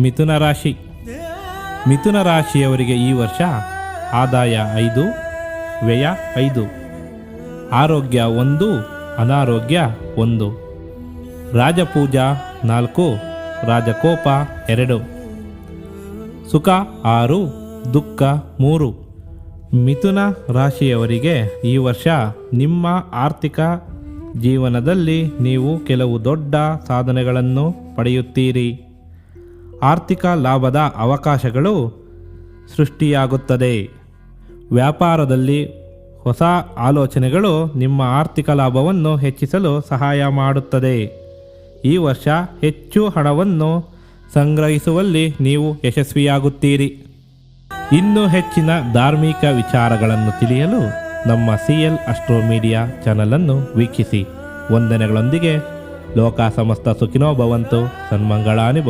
ಮಿಥುನ ರಾಶಿ. ಮಿಥುನ ರಾಶಿಯವರಿಗೆ ಈ ವರ್ಷ ಆದಾಯ 5, ವ್ಯಯ 5, ಆರೋಗ್ಯ 1, ಅನಾರೋಗ್ಯ 1, ರಾಜಪೂಜಾ 4, ರಾಜಕೋಪ 2, ಸುಖ 6, ದುಃಖ 3. ಮಿಥುನ ರಾಶಿಯವರಿಗೆ ಈ ವರ್ಷ ನಿಮ್ಮ ಆರ್ಥಿಕ ಜೀವನದಲ್ಲಿ ನೀವು ಕೆಲವು ದೊಡ್ಡ ಸಾಧನೆಗಳನ್ನು ಪಡೆಯುತ್ತೀರಿ. ಆರ್ಥಿಕ ಲಾಭದ ಅವಕಾಶಗಳು ಸೃಷ್ಟಿಯಾಗುತ್ತದೆ. ವ್ಯಾಪಾರದಲ್ಲಿ ಹೊಸ ಆಲೋಚನೆಗಳು ನಿಮ್ಮ ಆರ್ಥಿಕ ಲಾಭವನ್ನು ಹೆಚ್ಚಿಸಲು ಸಹಾಯ ಮಾಡುತ್ತದೆ. ಈ ವರ್ಷ ಹೆಚ್ಚು ಹಣವನ್ನು ಸಂಗ್ರಹಿಸುವಲ್ಲಿ ನೀವು ಯಶಸ್ವಿಯಾಗುತ್ತೀರಿ. ಇನ್ನೂ ಹೆಚ್ಚಿನ ಧಾರ್ಮಿಕ ವಿಚಾರಗಳನ್ನು ತಿಳಿಯಲು ನಮ್ಮ CL ಅಸ್ಟ್ರೋ ಮೀಡಿಯಾ ಚಾನಲನ್ನು ವೀಕ್ಷಿಸಿ. ವಂದನೆಗಳೊಂದಿಗೆ ಲೋಕ ಸಮಸ್ತ ಸುಖಿನೋ ಭವಂತು. ಸನ್ಮಂಗಳಾನಿ ಭವಂತು.